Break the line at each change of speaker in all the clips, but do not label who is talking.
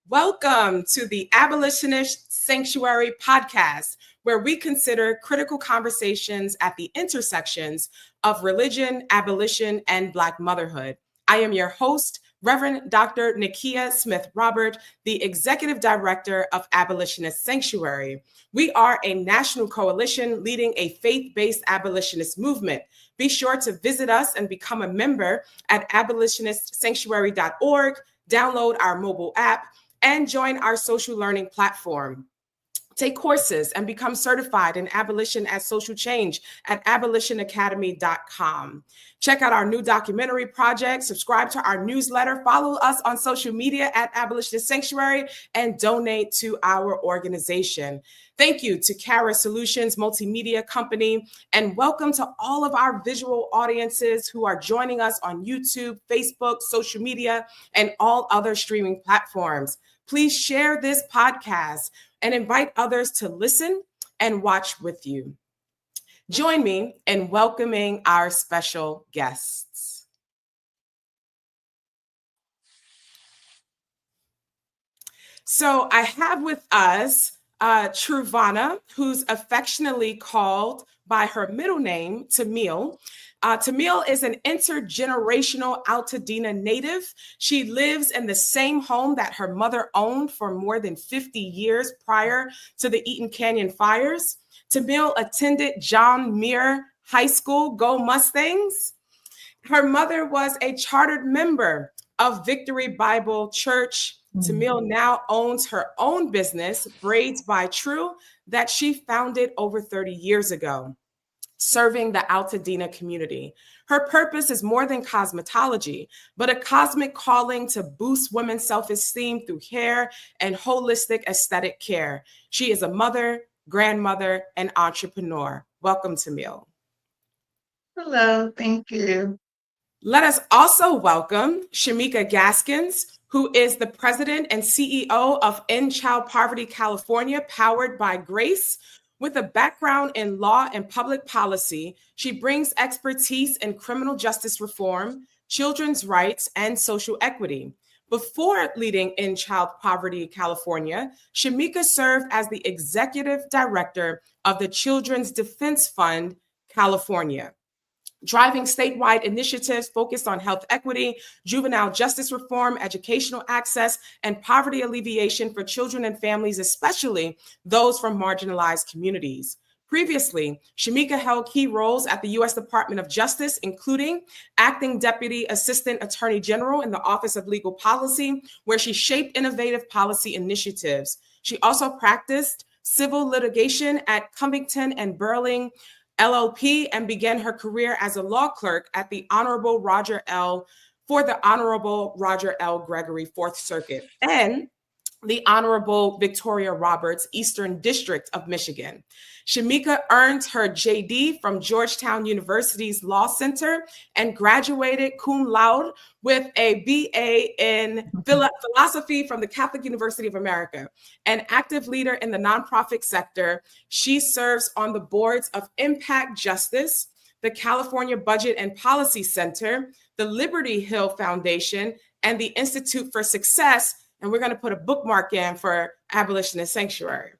Welcome to the Abolitionist Sanctuary podcast, where we consider critical conversations at the intersections of religion, abolition, and Black motherhood. I am your host, Reverend Dr. Nikia Smith-Robert, the Executive Director of Abolitionist Sanctuary. We are a national coalition leading a faith-based abolitionist movement. Be sure to visit us and become a member at abolitionistsanctuary.org, download our mobile app, and join our social learning platform. Take courses and become certified in abolition as social change at abolitionacademy.com. Check out our new documentary project, subscribe to our newsletter, follow us on social media at Abolitionist Sanctuary, and donate to our organization. Thank you to Cara Solutions Multimedia Company, and welcome to all of our visual audiences who are joining us on YouTube, Facebook, social media, and all other streaming platforms. Please share this podcast and invite others to listen and watch with you. Join me in welcoming our special guests. So I have with us Truvonna, who's affectionately called by her middle name, Tamiel. Tamiel is an intergenerational Altadena native. She lives in the same home that her mother owned for more than 50 years prior to the Eaton Canyon fires. Tamiel attended John Muir High School, Go Mustangs. Her mother was a chartered member of Victory Bible Church. Tamiel now owns her own business, Braids by True, that she founded over 30 years ago. serving the Altadena community. Her purpose is more than cosmetology, but a cosmic calling to boost women's self-esteem through hair and holistic aesthetic care. She is a mother, grandmother, and entrepreneur. Welcome, Tamiel.
Hello, thank you.
Let us also welcome Shimica Gaskins, who is the president and CEO of End Child Poverty California, powered by Grace. With a background in law and public policy, she brings expertise in criminal justice reform, children's rights, and social equity. Before leading End Child Poverty California, Shimica served as the executive director of the Children's Defense Fund, California, driving statewide initiatives focused on health equity, juvenile justice reform, educational access, and poverty alleviation for children and families, especially those from marginalized communities. Previously, Shimica held key roles at the U.S. Department of Justice, including acting Deputy Assistant Attorney General in the Office of Legal Policy, where she shaped innovative policy initiatives. She also practiced civil litigation at Covington and Burling LLP and began her career as a law clerk at the Honorable Roger L. Gregory Fourth Circuit and the Honorable Victoria Roberts, Eastern District of Michigan. Shimica earned her JD from Georgetown University's Law Center and graduated cum laude with a BA in philosophy from the Catholic University of America. An active leader in the nonprofit sector, she serves on the boards of Impact Justice, the California Budget and Policy Center, the Liberty Hill Foundation, and the Institute for Success. And we're going to put a bookmark in for Abolitionist Sanctuary.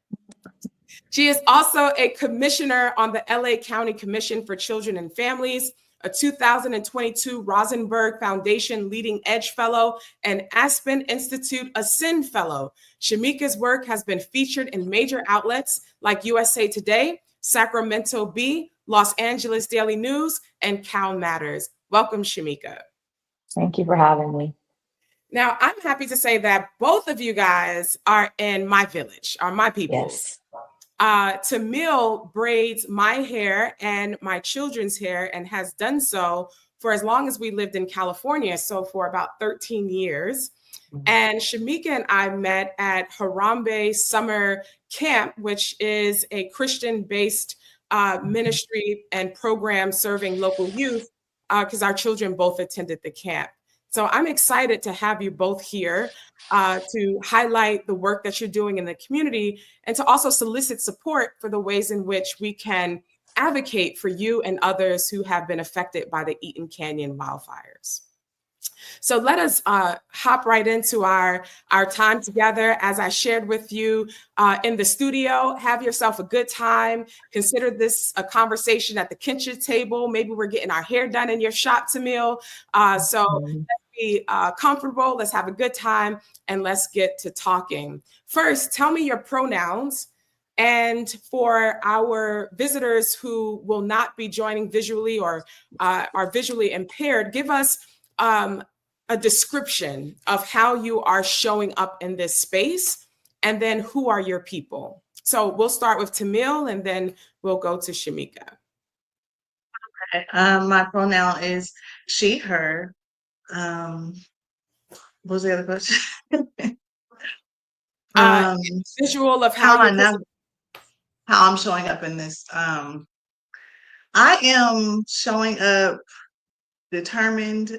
She is also a commissioner on the LA County Commission for Children and Families, a 2022 Rosenberg Foundation Leading Edge Fellow, and Aspen Institute Ascend Fellow. Shimica's work has been featured in major outlets like USA Today, Sacramento Bee, Los Angeles Daily News, and Cal Matters. Welcome, Shimica.
Thank you for having me.
Now, I'm happy to say that both of you guys are in my village, are my people.
Yes.
Tamiel braids my hair and my children's hair and has done so for as long as we lived in California, so for about 13 years. Mm-hmm. And Shimica and I met at Harambe Summer Camp, which is a Christian-based ministry and program serving local youth, because our children both attended the camp. So I'm excited to have you both here to highlight the work that you're doing in the community and to also solicit support for the ways in which we can advocate for you and others who have been affected by the Eaton Canyon wildfires. So let us hop right into our time together. As I shared with you in the studio, have yourself a good time. Consider this a conversation at the kitchen table. Maybe we're getting our hair done in your shop, Tamiel. So let's be comfortable. Let's have a good time and let's get to talking. First, tell me your pronouns. And for our visitors who will not be joining visually or are visually impaired, give us a description of how you are showing up in this space, and then who are your people. So we'll start with Tamiel, and then we'll go to Shimica.
Okay. My pronoun is she, her. What was the other question?
Visual of how
I'm showing up in this. I am showing up determined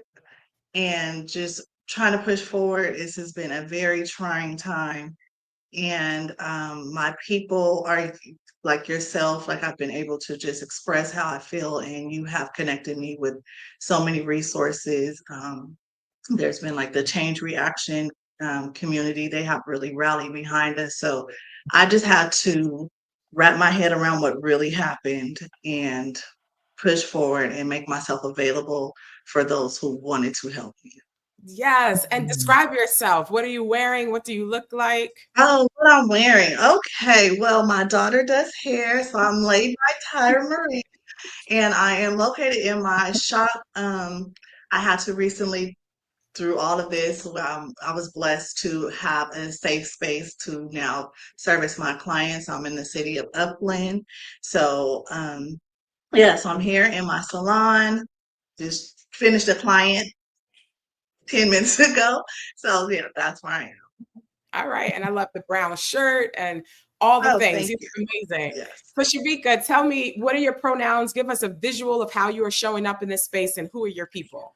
and just trying to push forward. This has been a very trying time. And my people are like yourself, like I've been able to just express how I feel, and you have connected me with so many resources. There's been like the Change Reaction community. They have really rallied behind us. So I just had to wrap my head around what really happened and push forward and make myself available for those who wanted to help me.
Yes, and describe yourself. What are you wearing? What do you look like?
Oh, what I'm wearing. Okay, well, my daughter does hair, so I'm laid by Tyra Marie, and I am located in my shop. I had to recently, through all of this, I was blessed to have a safe space to now service my clients. I'm in the city of Upland, so Yeah, so I'm here in my salon. Just finished a client 10 minutes ago. So yeah, that's where I am.
All right. And I love the brown shirt and all the
Oh,
things.
thank
It's
you.
amazing.
Yes.
So, Shimica, tell me, what are your pronouns? Give us a visual of how you are showing up in this space and who are your people?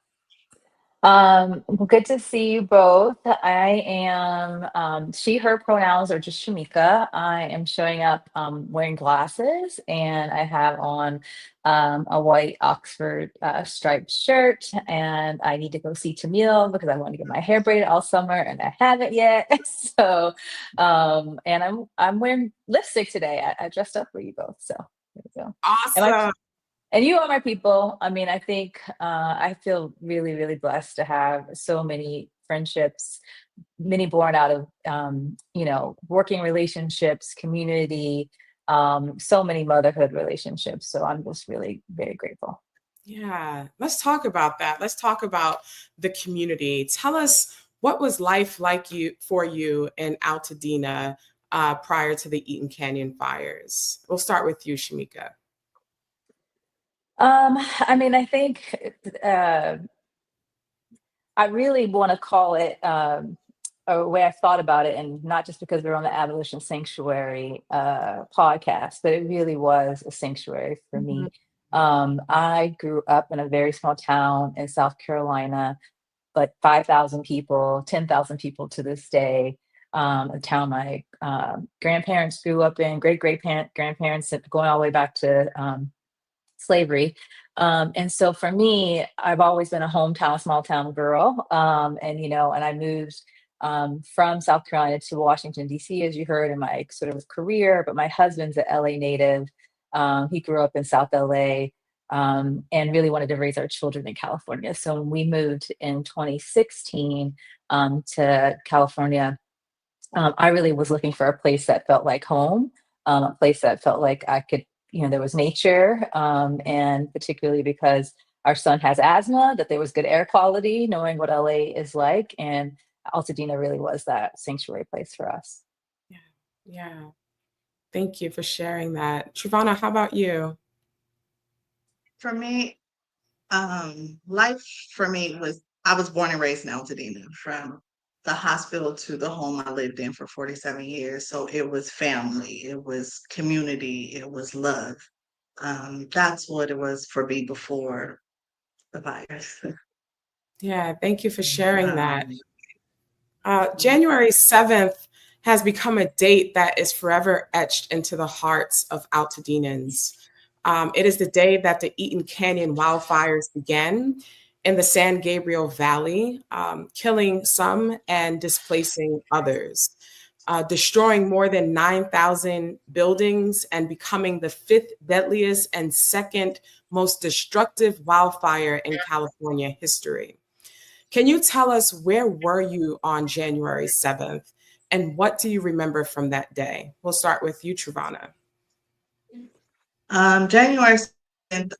Well, good to see you both. I am she, her pronouns are just Shimica. I am showing up wearing glasses and I have on a white Oxford striped shirt and I need to go see Tamiel because I want to get my hair braided all summer and I haven't yet. So and I'm wearing lipstick today. I dressed up for you both. So there we go. Am I
Awesome.
and you are my people. I mean, I think I feel really, really blessed to have so many friendships, many born out of, working relationships, community, so many motherhood relationships. So I'm just really very grateful.
Yeah, let's talk about that. Let's talk about the community. Tell us, what was life like for you in Altadena prior to the Eaton Canyon fires? We'll start with you, Shimica.
I mean, I think uh, I really want to call it a way I've thought about it, and not just because we're on the Abolition Sanctuary podcast, but it really was a sanctuary for
Mhm.
me. I grew up in a very small town in South Carolina, but 5,000 people, 10,000 people to this day. A town my grandparents grew up in, great grandparents, going all the way back to slavery. And so for me, I've always been a hometown, small town girl. And I moved from South Carolina to Washington, D.C., as you heard in my sort of career. But my husband's an LA native. He grew up in South LA and really wanted to raise our children in California. So when we moved in 2016 to California, I really was looking for a place that felt like home, a place that felt like I could, there was nature, and particularly because our son has asthma, that there was good air quality, knowing what LA is like. And Altadena really was that sanctuary place for us.
Yeah, yeah. Thank you for sharing that. Truvonna, how about you?
For me, life for me was I was born and raised in Altadena, from the hospital to the home I lived in for 47 years. So it was family, it was community, it was love. That's what it was for me before the virus.
Yeah, thank you for sharing that.
Um,
January 7th has become a date that is forever etched into the hearts of Altadenans. It is the day that the Eaton Canyon wildfires began in the San Gabriel Valley, killing some and displacing others, destroying more than 9,000 buildings and becoming the fifth deadliest and second most destructive wildfire in California history. Can you tell us, where were you on January 7th and what do you remember from that day? We'll start with you, Truvonna.
January 7th,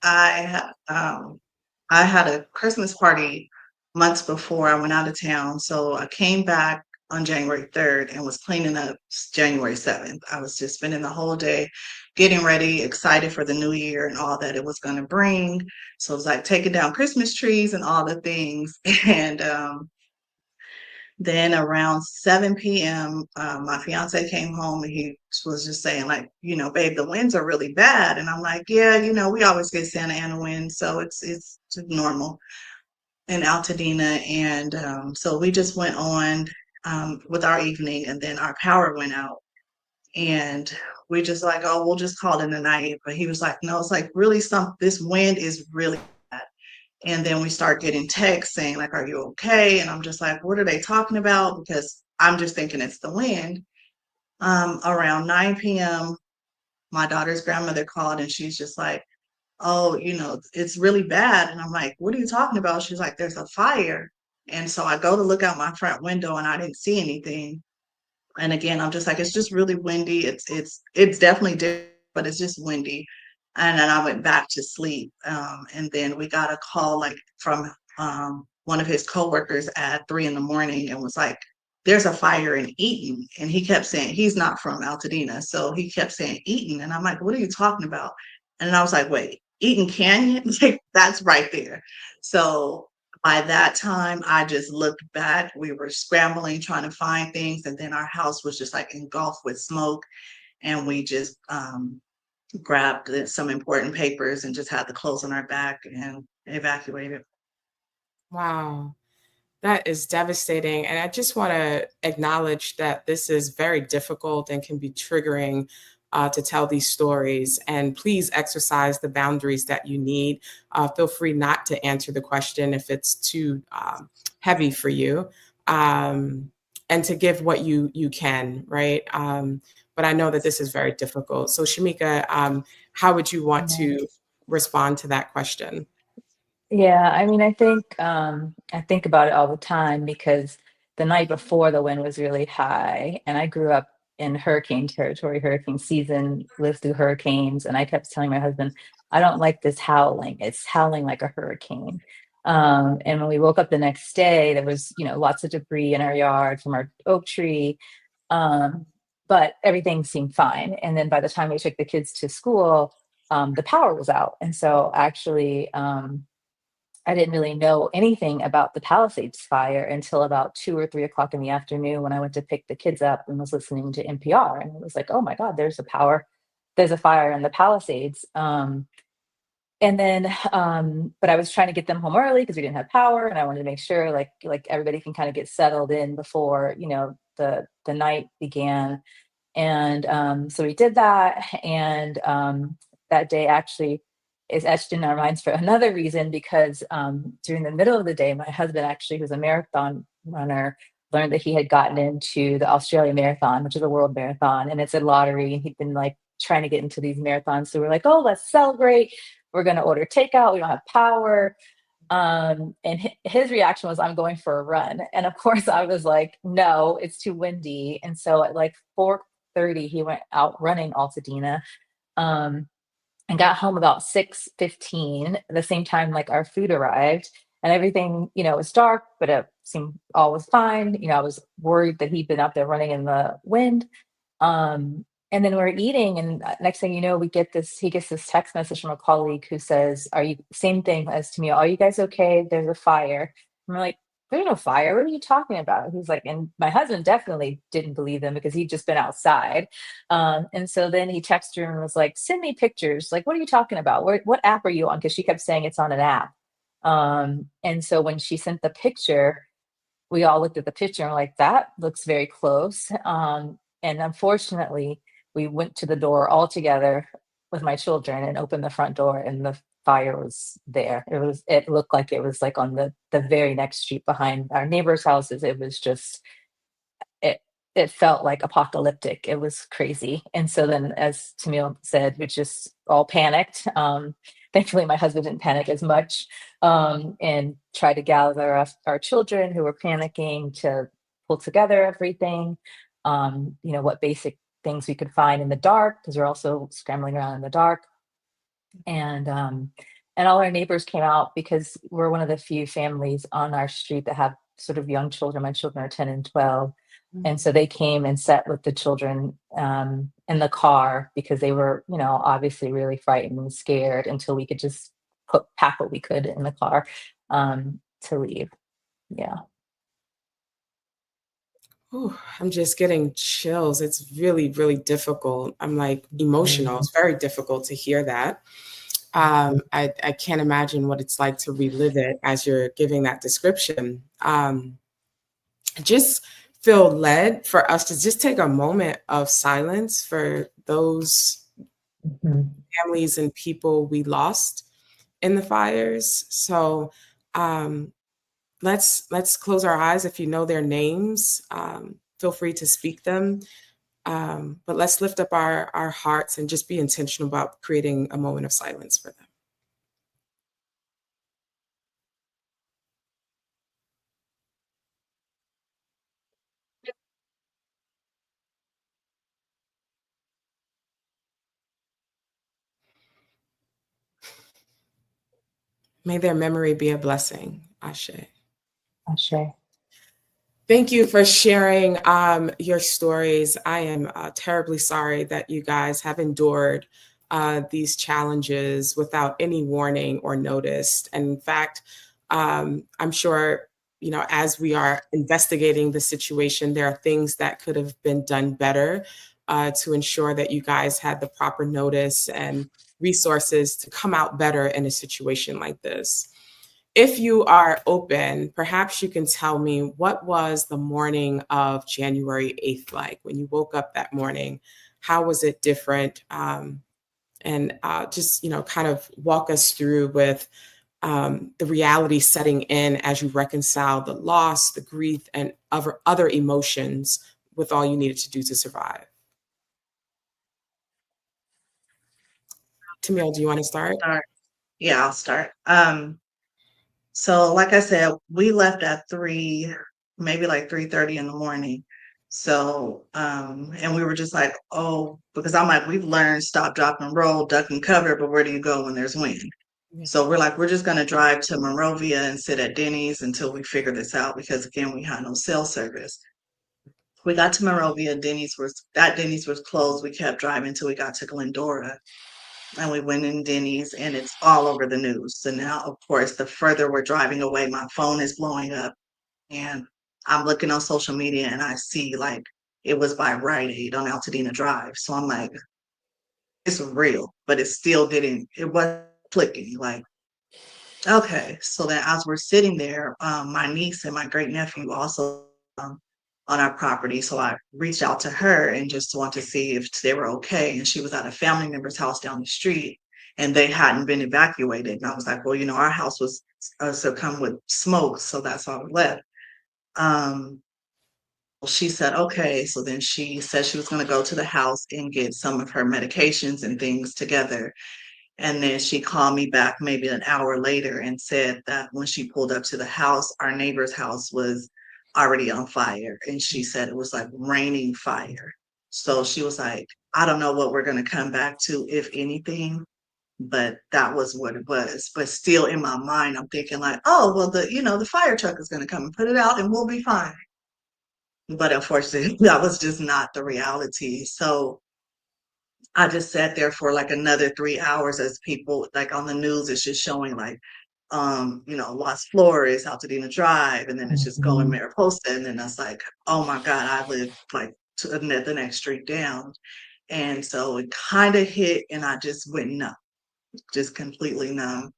I had a Christmas party months before I went out of town. So I came back on January 3rd and was cleaning up January 7th. I was just spending the whole day getting ready, excited for the new year and all that it was going to bring. So it was like taking down Christmas trees and all the things. And then around 7 p.m., my fiance came home and he was just saying, like, babe, the winds are really bad. And I'm like, yeah, we always get Santa Ana winds, so it's just normal in Altadena. And so we just went on with our evening, and then our power went out. And we just like, oh, we'll just call it a night. But he was like, no, it's like really this wind is really bad. And then we start getting texts saying, like, are you okay? And I'm just like, what are they talking about? Because I'm just thinking it's the wind. Around 9 p.m., my daughter's grandmother called and she's just like, oh, it's really bad. And I'm like, what are you talking about? She's like, there's a fire. And so I go to look out my front window and I didn't see anything. And again, I'm just like, it's just really windy. It's definitely different, but it's just windy. And then I went back to sleep. And then we got a call like from one of his coworkers at 3 in the morning and was like, there's a fire in Eaton. And he kept saying, he's not from Altadena. So he kept saying Eaton. And I'm like, what are you talking about? And I was like, wait, Eaton Canyon, like that's right there. So by that time, I just looked back. We were scrambling, trying to find things, and then our house was just like engulfed with smoke. And we just grabbed some important papers and just had the clothes on our back and evacuated.
Wow. That is devastating. And I just want to acknowledge that this is very difficult and can be triggering to tell these stories. And please exercise the boundaries that you need. Feel free not to answer the question if it's too heavy for you, and to give what you can, right? But I know that this is very difficult. So Shimica, how would you want to respond to that question?
Yeah, I mean, I think about it all the time because the night before the wind was really high, and I grew up in hurricane territory, hurricane season, lived through hurricanes, and I kept telling my husband, I don't like this howling. It's howling like a hurricane. And when we woke up the next day, there was, lots of debris in our yard from our oak tree. Um, but everything seemed fine. And then by the time we took the kids to school, the power was out. And so actually, I didn't really know anything about the Palisades fire until about 2 or 3 o'clock in the afternoon when I went to pick the kids up and was listening to NPR. And it was like, oh my God, there's a fire in the Palisades. But I was trying to get them home early because we didn't have power, and I wanted to make sure like everybody can kind of get settled in before, the night began. And so we did that. And that day actually is etched in our minds for another reason, because during the middle of the day, my husband, actually, who's a marathon runner, learned that he had gotten into the Australia Marathon, which is a world marathon, and it's a lottery. And he'd been like trying to get into these marathons. So we're like, oh, let's celebrate. We're going to order takeout. We don't have power. And his reaction was, I'm going for a run. And of course I was like, no, it's too windy. And so at like 4:30, he went out running Altadena, and got home about 6:15, the same time like our food arrived, and everything, was dark, but it seemed all was fine. I was worried that he'd been out there running in the wind. And then we're eating, and next thing you know, he gets this text message from a colleague who says, "Are you same thing as Tamiel? Are you guys okay? There's a fire." And we're like, "There's no fire. What are you talking about?" He's like, and my husband definitely didn't believe them because he'd just been outside. And so then he texted her and was like, "Send me pictures. Like, what are you talking about? What app are you on?" Because she kept saying it's on an app. And so when she sent the picture, we all looked at the picture and were like, that looks very close. And unfortunately, we went to the door all together with my children and opened the front door, and the fire was there. It looked like it was like on the very next street behind our neighbors' houses. It was just, it it felt like apocalyptic. It was crazy. And so then, as Tamiel said, we just all panicked. Thankfully, my husband didn't panic as much, and tried to gather our children who were panicking to pull together everything. What basic things we could find in the dark, because we're also scrambling around in the dark. And all our neighbors came out because we're one of the few families on our street that have sort of young children. My children are 10 and 12. And so they came and sat with the children in the car because they were, obviously really frightened and scared, until we could just pack what we could in the car to leave. Yeah.
Ooh, I'm just getting chills. It's really, really difficult. I'm like emotional. It's very difficult to hear that. I can't imagine what it's like to relive it as you're giving that description. I just feel led for us to just take a moment of silence for those
Mhm.
families and people we lost in the fires. So let's close our eyes. If you know their names, feel free to speak them. But let's lift up our hearts and just be intentional about creating a moment of silence for them. May their memory be a blessing. Ashe.
Ashe.
Thank you for sharing your stories. I am terribly sorry that you guys have endured these challenges without any warning or notice. And in fact, I'm sure, as we are investigating the situation, there are things that could have been done better to ensure that you guys had the proper notice and resources to come out better in a situation like this. If you are open, perhaps you can tell me, what was the morning of January 8th like? When you woke up that morning, how was it different? And just, kind of walk us through with the reality setting in as you reconcile the loss, the grief, and other emotions with all you needed to do to survive. Tamiel, do you want to start?
Yeah, I'll start. So like I said, we left at 3, maybe like 3:30 in the morning. So, and we were just like, oh, because I'm like, we've learned stop, drop, and roll, duck and cover, but where do you go when there's wind?
Yeah.
So we're like, we're just gonna drive to Monrovia and sit at Denny's until we figure this out, because again, we had no cell service. We got to Monrovia, Denny's was closed. We kept driving until we got to Glendora. And we went in Denny's, and it's all over the news. So now, of course, the further we're driving away, my phone is blowing up, and I'm looking on social media, and I see like it was by Rite Aid on Altadena Drive. So I'm like, it's real, but it wasn't clicking. Like, okay. So then as we're sitting there, my niece and my great nephew also on our property. So I reached out to her and just wanted to see if they were okay. And she was at a family member's house down the street, and they hadn't been evacuated. And I was like, well, our house was succumbed with smoke. So that's why we left. She said, okay. So then she said she was going to go to the house and get some of her medications and things together. And then she called me back maybe an hour later and said that when she pulled up to the house, our neighbor's house was already on fire. And she said it was like raining fire. So she was like, I don't know what we're going to come back to, if anything, but that was what it was. But still in my mind, I'm thinking like, oh, well, the fire truck is going to come and put it out and we'll be fine. But unfortunately, that was just not the reality. So I just sat there for like another 3 hours as people like on the news, it's just showing like, Las Flores, Altadena Drive, and then it's just going Mariposa. And then I was like, oh my God, I live like to the next street down. And so it kind of hit, and I just went numb, just completely numb.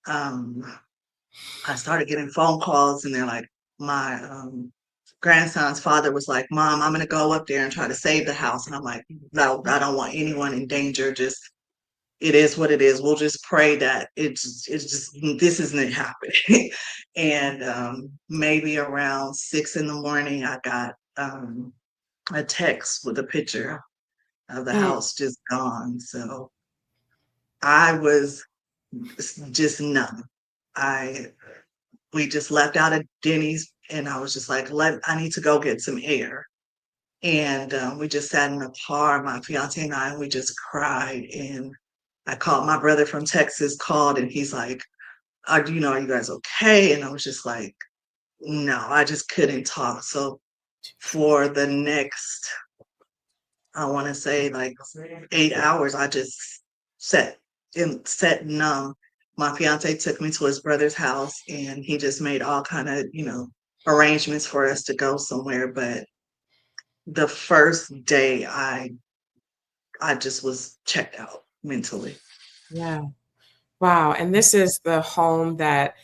I started getting phone calls, and they're like, my grandson's father was like, Mom, I'm going to go up there and try to save the house. And I'm like, no, I don't want anyone in danger. Just, it is what it is. We'll just pray that it's just, this isn't happening. And maybe around 6 in the morning, I got a text with a picture of the house just gone. So I was just numb. We just left out of Denny's, and I was just like, I need to go get some air. And we just sat in the car, my fiance and I, and we just cried. And I called my brother from Texas, called, and he's like, are you guys okay? And I was just like, no, I just couldn't talk. So for the next, I want to say like 8 hours, I just sat numb. My fiance took me to his brother's house, and he just made all kind of, arrangements for us to go somewhere. But the first day I just was checked out mentally.
Yeah. Wow. And this is the home that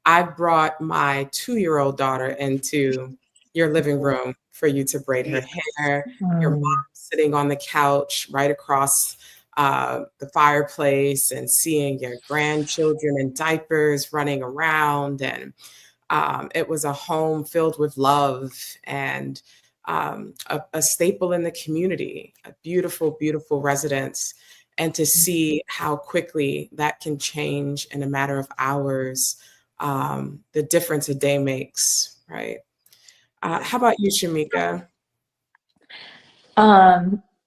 I brought my 2-year-old daughter into your living room for you to braid her hair. Your mom sitting on the couch right across the fireplace, and seeing your grandchildren in diapers running around. And it was a home filled with love, and a staple in the community, a beautiful, beautiful residence. And to see how quickly that can change in a matter of hours, the difference a day makes, right? How about you, Shimica?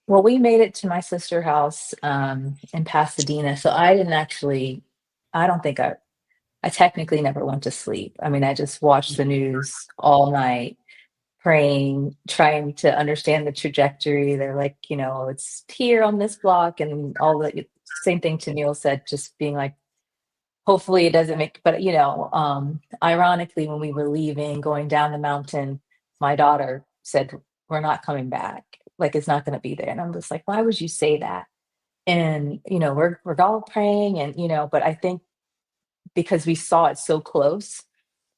Well, we made it to my sister house in Pasadena. So I didn't actually, I don't think I technically never went to sleep. I mean, I just watched the news all night, praying, trying to understand the trajectory. They're like, it's here on this block, and all the same thing Tamiel said, just being like, hopefully it doesn't make, but ironically, when we were leaving, going down the mountain, my daughter said, we're not coming back. Like, it's not going to be there. And I'm just like, why would you say that? And, we're all praying, and, but I think because we saw it so close,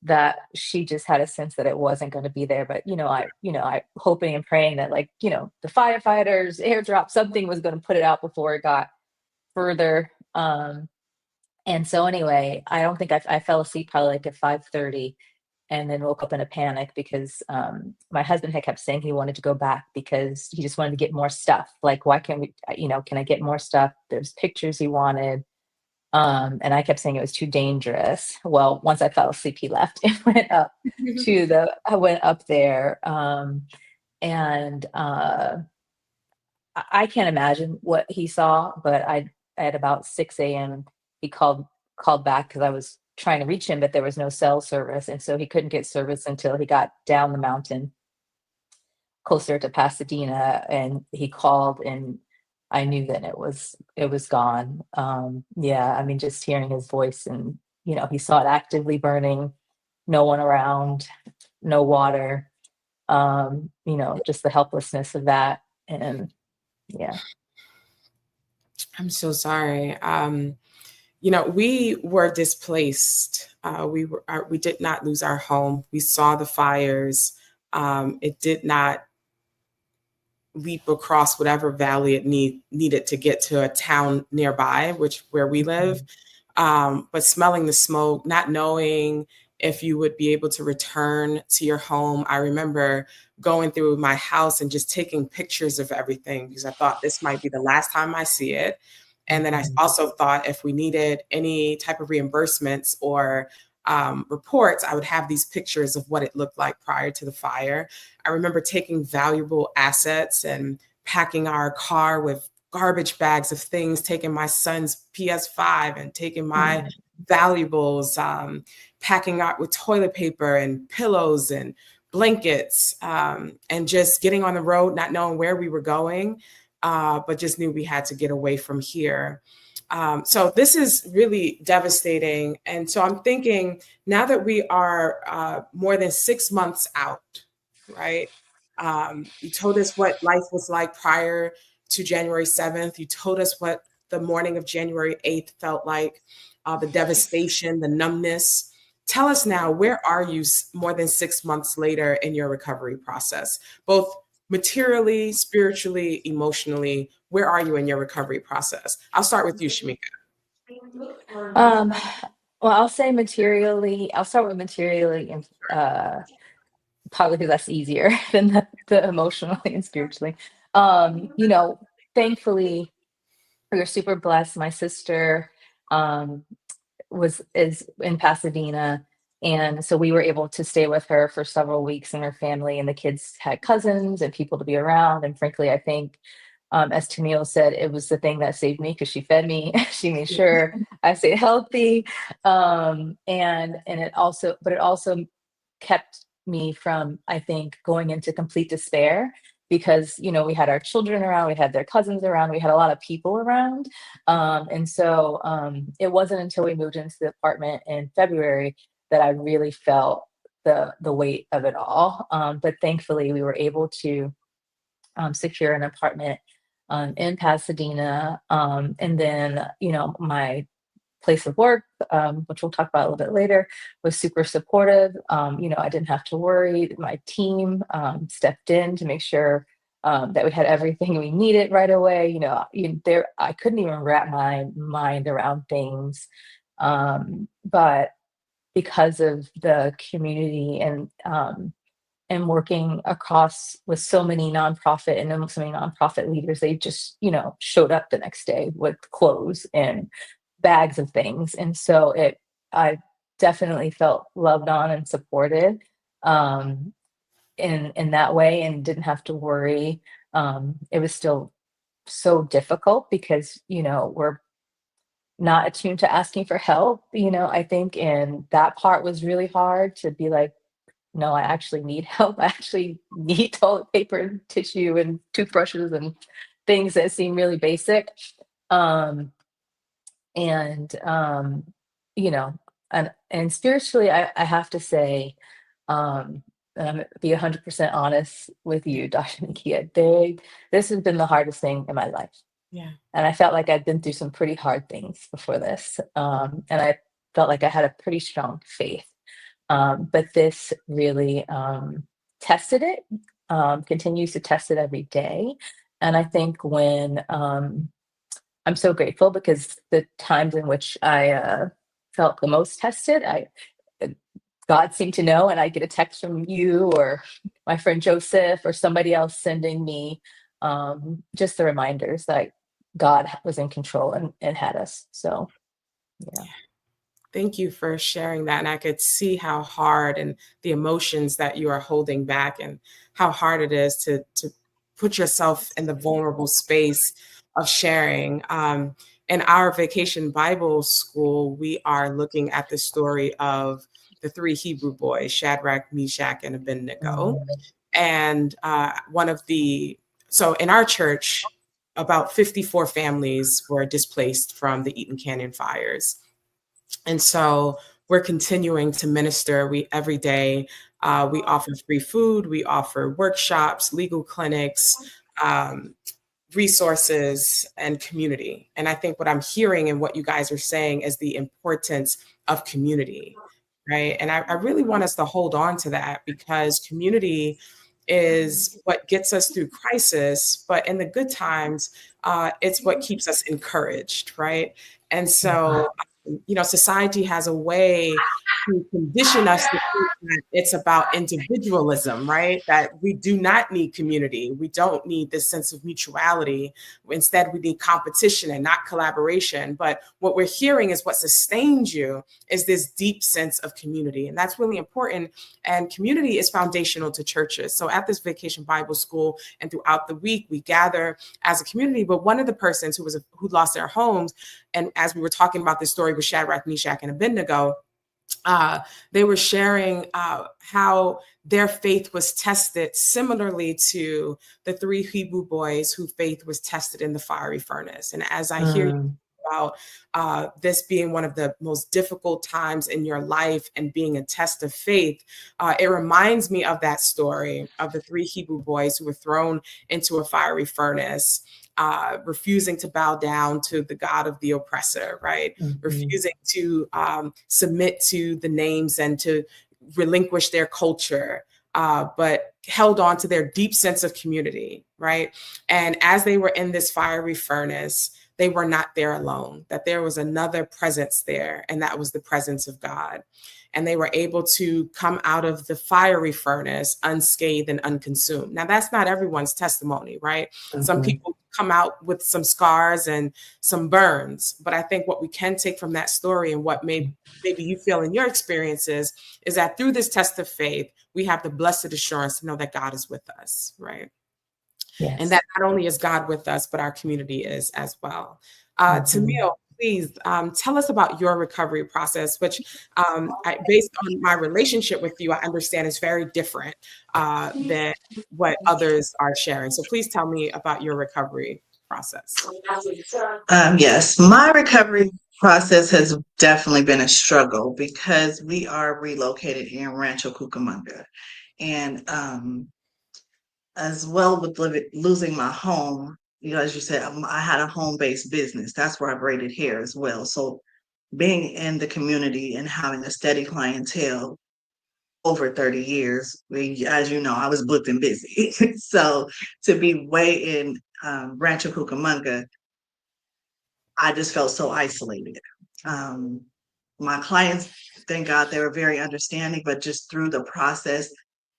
that she just had a sense that it wasn't going to be there. But, I hoping and praying that, like, the firefighters airdrop, something was going to put it out before it got further. And so anyway, I don't think I fell asleep probably like at 5:30, and then woke up in a panic because my husband had kept saying he wanted to go back because he just wanted to get more stuff. Like, why can't we, can I get more stuff? There's pictures he wanted. And I kept saying it was too dangerous. Well, once I fell asleep, he left and I went up there. And I can't imagine what he saw, but at about 6 a.m. he called back because I was trying to reach him, but there was no cell service. And so he couldn't get service until he got down the mountain closer to Pasadena, and he called, and I knew that it was gone. Yeah, I mean, just hearing his voice, and he saw it actively burning, no one around, no water, just the helplessness of that. And yeah.
I'm so sorry. We were displaced. We did not lose our home. We saw the fires. It did not leap across whatever valley it needed to get to a town nearby, where we live. But smelling the smoke, not knowing if you would be able to return to your home. I remember going through my house and just taking pictures of everything because I thought this might be the last time I see it. And then I also thought if we needed any type of reimbursements or reports, I would have these pictures of what it looked like prior to the fire. I remember taking valuable assets and packing our car with garbage bags of things, taking my son's PS5 and taking my valuables, packing out with toilet paper and pillows and blankets, and just getting on the road, not knowing where we were going, but just knew we had to get away from here. So this is really devastating. And so I'm thinking, now that we are more than 6 months out, right? You told us what life was like prior to January 7th. You told us what the morning of January 8th felt like, the devastation, the numbness. Tell us now, where are you more than 6 months later in your recovery process, both materially, spiritually, emotionally? Where are you in your recovery process? I'll start with you, Shimica.
Well, I'll say materially. I'll start with materially, and probably because that's easier than the emotionally and spiritually. Thankfully, we were super blessed. My sister is in Pasadena, and so we were able to stay with her for several weeks, and her family and the kids had cousins and people to be around. And frankly, I think, as Tamiel said, it was the thing that saved me because she fed me. She made sure I stayed healthy, and it also kept me from, I think, going into complete despair, because we had our children around, we had their cousins around, we had a lot of people around, and so it wasn't until we moved into the apartment in February that I really felt the weight of it all. But thankfully, we were able to secure an apartment in Pasadena, and then my place of work, which we'll talk about a little bit later, was super supportive. I didn't have to worry. My team stepped in to make sure that we had everything we needed right away. I couldn't even wrap my mind around things, but because of the community and working across with so many nonprofit and so many nonprofit leaders, they just showed up the next day with clothes and bags of things. And so I definitely felt loved on and supported in that way, and didn't have to worry. It was still so difficult because we're not attuned to asking for help, I think, and that part was really hard to be like, no, I actually need help. I actually need toilet paper and tissue and toothbrushes and things that seem really basic. Um, and you know, and spiritually, I have to say, and I'm gonna be 100% honest with you, Dr. Nikia, this has been the hardest thing in my life.
Yeah.
And I felt like I'd been through some pretty hard things before this. And I felt like I had a pretty strong faith. But this really tested it, continues to test it every day. And I think when I'm so grateful, because the times in which I felt the most tested, uh, God seemed to know, and I get a text from you or my friend Joseph or somebody else sending me just the reminders that God was in control and had us. So, yeah.
Thank you for sharing that. And I could see how hard and the emotions that you are holding back and how hard it is to put yourself in the vulnerable space of sharing. In our vacation Bible school, we are looking at the story of the three Hebrew boys, Shadrach, Meshach, and Abednego.
Mm.
And so in our church, about 54 families were displaced from the Eaton Canyon fires. And so we're continuing to minister. We every day we offer free food, we offer workshops, legal clinics, um, resources, and community. And I think what I'm hearing and what you guys are saying is the importance of community, right? And I really want us to hold on to that, because community is what gets us through crisis, but in the good times, it's what keeps us encouraged, right? And so society has a way to condition us to think that it's about individualism, right? That we do not need community. We don't need this sense of mutuality. Instead, we need competition and not collaboration. But what we're hearing is what sustains you is this deep sense of community. And that's really important. And community is foundational to churches. So at this Vacation Bible School and throughout the week, we gather as a community. But one of the persons who lost their homes, and as we were talking about this story with Shadrach, Meshach, and Abednego, they were sharing how their faith was tested similarly to the three Hebrew boys whose faith was tested in the fiery furnace. And as I hear you about this being one of the most difficult times in your life and being a test of faith, it reminds me of that story of the three Hebrew boys who were thrown into a fiery furnace, refusing to bow down to the God of the oppressor, right?
Mm-hmm.
Refusing to submit to the names and to relinquish their culture, but held on to their deep sense of community, right? And as they were in this fiery furnace, they were not there alone, that there was another presence there, and that was the presence of God. And they were able to come out of the fiery furnace unscathed and unconsumed. Now, that's not everyone's testimony, right? Mm-hmm. Some people come out with some scars and some burns. But I think what we can take from that story, and what maybe you feel in your experiences, is that through this test of faith, we have the blessed assurance to know that God is with us, right? Yes. And that not only is God with us, but our community is as well. Tamiel, please tell us about your recovery process, which based on my relationship with you, I understand is very different than what others are sharing. So please tell me about your recovery process.
Yes, my recovery process has definitely been a struggle, because we are relocated in Rancho Cucamonga. And as well with losing my home, as you said, I had a home-based business. That's where I braided hair as well. So being in the community and having a steady clientele over 30 years, as you know, I was booked and busy. So to be way in Rancho Cucamonga, I just felt so isolated. My clients, thank God, they were very understanding, but just through the process,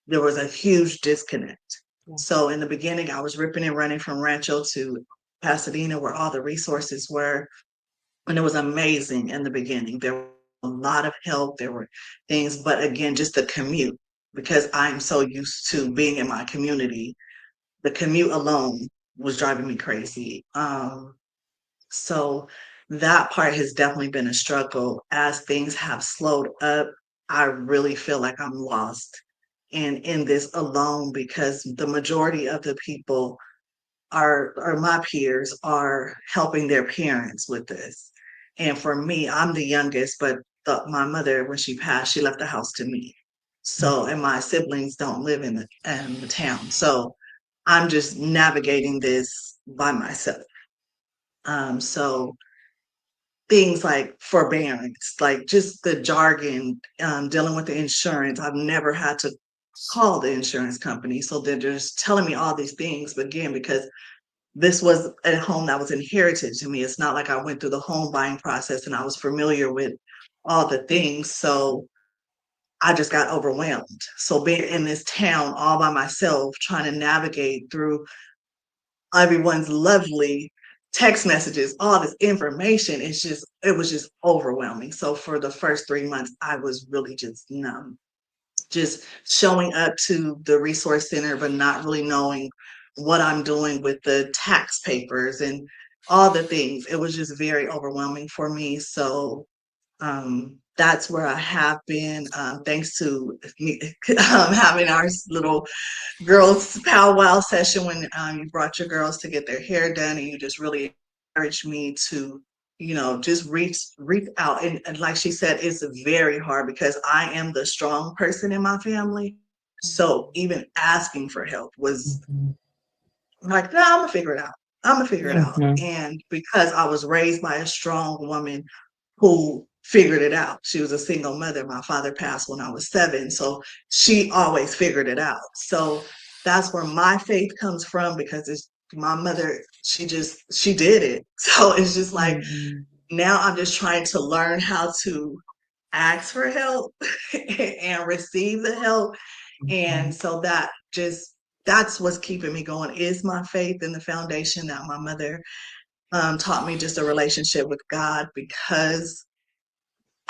there was a huge disconnect. So in the beginning, I was ripping and running from Rancho to Pasadena, where all the resources were, and it was amazing in the beginning. There were a lot of help, there were things, but again, just the commute, because I'm so used to being in my community, the commute alone was driving me crazy. So that part has definitely been a struggle. As things have slowed up, I really feel like I'm lost. and in this alone, because the majority of the people are my peers are helping their parents with this. And for me, I'm the youngest, but my mother, when she passed, she left the house to me. So, and my siblings don't live in the town. So I'm just navigating this by myself. So things like forbearance, like just the jargon, dealing with the insurance. I've never had to call the insurance company. So they're just telling me all these things. But again, because this was a home that was inherited to me, it's not like I went through the home buying process and I was familiar with all the things. So I just got overwhelmed. So being in this town all by myself, trying to navigate through everyone's lovely text messages, all this information, it was just overwhelming. So for the first 3 months, I was really just numb, just showing up to the resource center, but not really knowing what I'm doing with the tax papers and all the things. It was just very overwhelming for me. So that's where I have been, thanks to having our little girls powwow session when you brought your girls to get their hair done, and you just really encouraged me to, just reach out. And like she said, it's very hard because I am the strong person in my family. So even asking for help was like, no, I'm gonna figure it out. I'm gonna figure it out.
Mhm.
And because I was raised by a strong woman who figured it out. She was a single mother. My father passed when I was 7. So she always figured it out. So that's where my faith comes from, because it's my mother, she did it. So it's just like,
Mhm.
now I'm just trying to learn how to ask for help and receive the help. And so that's what's keeping me going, is my faith in the foundation that my mother taught me, just a relationship with God. Because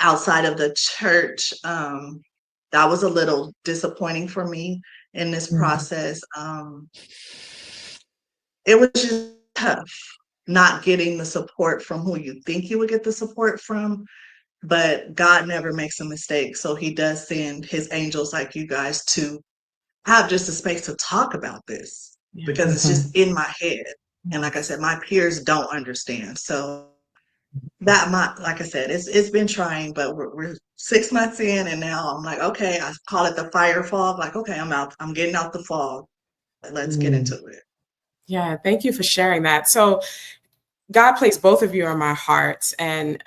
outside of the church, that was a little disappointing for me in this process. It was just tough not getting the support from who you think you would get the support from. But God never makes a mistake. So he does send his angels like you guys to have just a space to talk about this, because it's just in my head. And like I said, my peers don't understand. So like I said, it's been trying, but we're 6 months in, and now I'm like, okay, I call it the fire fog. Like, okay, I'm getting out the fog. Let's get into it.
Yeah, thank you for sharing that. So God placed both of you on my heart, and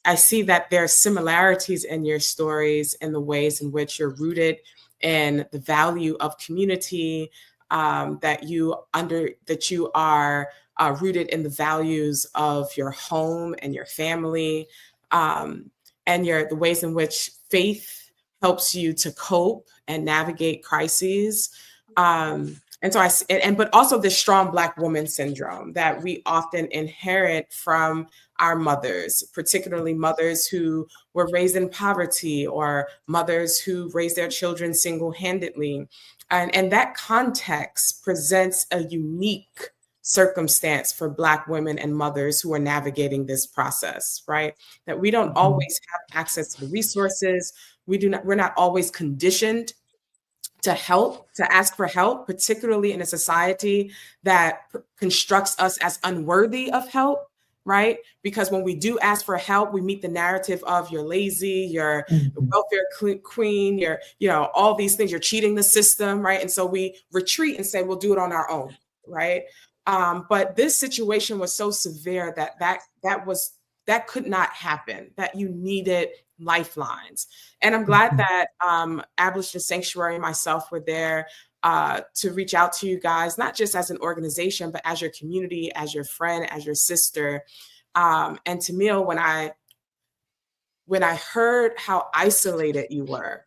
I see that there are similarities in your stories and the ways in which you're rooted in the value of community, that you are rooted in the values of your home and your family, and the ways in which faith helps you to cope and navigate crises. And so but also this strong Black woman syndrome that we often inherit from our mothers, particularly mothers who were raised in poverty, or mothers who raised their children single-handedly. And that context presents a unique circumstance for Black women and mothers who are navigating this process, right? That we don't always have access to the resources. We're not always conditioned to ask for help, particularly in a society that constructs us as unworthy of help, right? Because when we do ask for help, we meet the narrative of you're lazy, you're welfare queen, you're, all these things, you're cheating the system, right? And so we retreat and say, we'll do it on our own, right? But this situation was so severe that could not happen, that you needed lifelines. And I'm glad that Abolition Sanctuary and myself were there to reach out to you guys, not just as an organization, but as your community, as your friend, as your sister. And Tamiel, when I heard how isolated you were,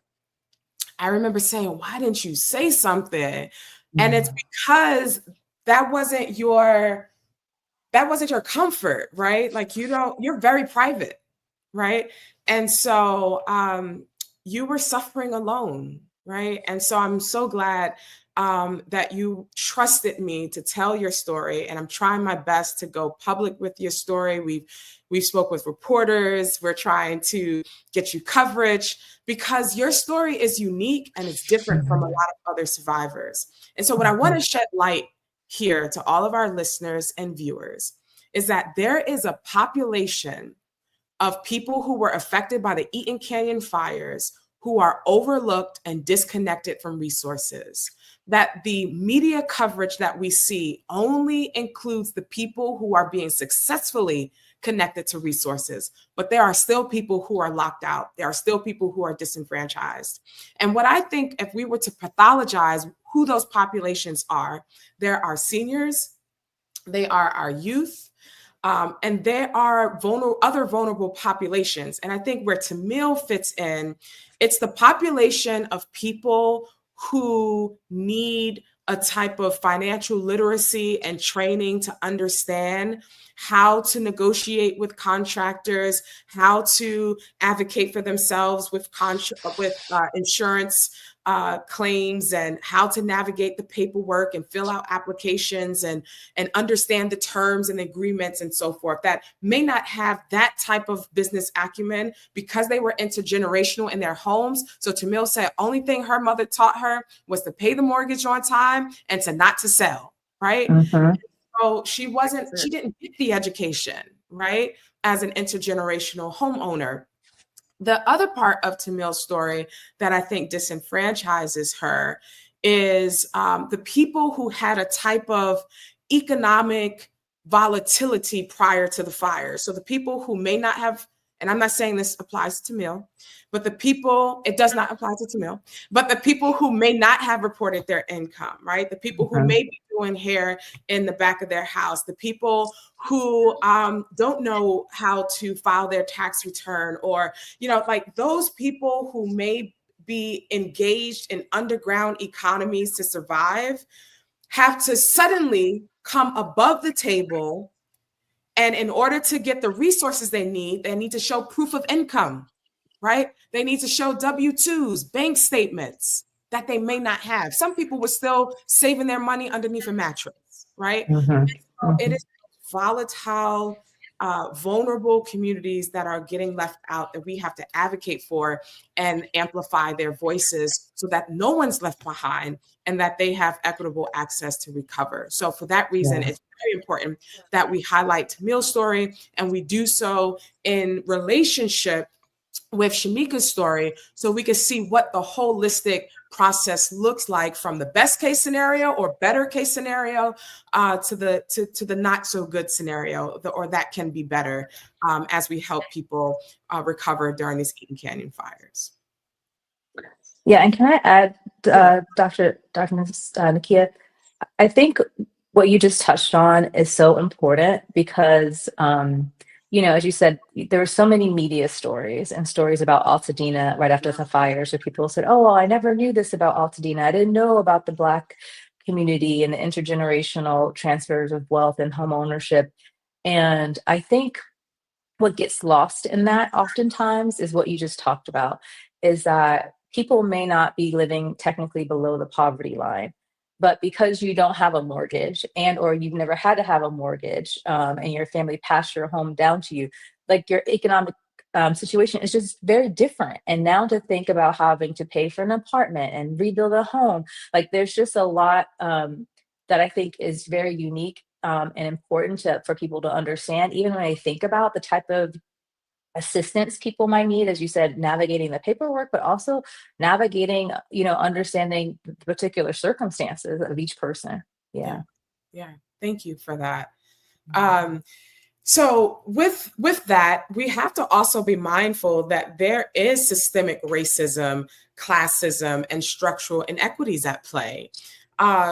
I remember saying, why didn't you say something? And it's because that wasn't your comfort, right? Like, you're very private, right? And so you were suffering alone, right? And so I'm so glad that you trusted me to tell your story, and I'm trying my best to go public with your story. We've spoke with reporters. We're trying to get you coverage because your story is unique and it's different from a lot of other survivors. And so what I want to shed light here to all of our listeners and viewers is that there is a population of people who were affected by the Eaton Canyon fires who are overlooked and disconnected from resources. That the media coverage that we see only includes the people who are being successfully connected to resources, but there are still people who are locked out. There are still people who are disenfranchised. And what I think, if we were to pathologize who those populations are, there are seniors, they are our youth, and there are other vulnerable populations. And I think where Tamiel fits in, it's the population of people who need a type of financial literacy and training to understand how to negotiate with contractors, how to advocate for themselves with insurance claims, and how to navigate the paperwork and fill out applications and understand the terms and agreements and so forth, that may not have that type of business acumen because they were intergenerational in their homes. So Tamiel said only thing her mother taught her was to pay the mortgage on time and to not to sell, right? So she didn't get the education, right, as an intergenerational homeowner. The other part of Tamiel's story that I think disenfranchises her is the people who had a type of economic volatility prior to the fire. So the people who may not have, and I'm not saying this applies to Tamiel, but it does not apply to Tamiel, but the people who may not have reported their income, right? The people who may be doing hair in the back of their house, the people who don't know how to file their tax return, or, like those people who may be engaged in underground economies to survive have to suddenly come above the table. And in order to get the resources they need to show proof of income, right? They need to show W-2s, bank statements that they may not have. Some people were still saving their money underneath a mattress, right? So it is volatile, vulnerable communities that are getting left out that we have to advocate for and amplify their voices so that no one's left behind and that they have equitable access to recover. So for that reason, it's very important that we highlight Tamiel's story, and we do so in relationship with Shimica's story, so we can see what the holistic process looks like from the best case scenario or better case scenario to the not so good scenario, or that can be better as we help people recover during these Eaton Canyon fires.
Yeah, and can I add, Dr. Nikia, I think what you just touched on is so important because, as you said, there were so many media stories and stories about Altadena right after the fires where people said, oh, well, I never knew this about Altadena. I didn't know about the Black community and the intergenerational transfers of wealth and home ownership. And I think what gets lost in that oftentimes is what you just talked about, is that people may not be living technically below the poverty line, but because you don't have a mortgage or you've never had to have a mortgage and your family passed your home down to you, like your economic situation is just very different. And now to think about having to pay for an apartment and rebuild a home, like there's just a lot that I think is very unique and important for people to understand, even when they think about the type of assistance people might need, as you said, navigating the paperwork, but also navigating, understanding the particular circumstances of each person. Yeah.
Thank you for that. So with that, we have to also be mindful that there is systemic racism, classism, and structural inequities at play.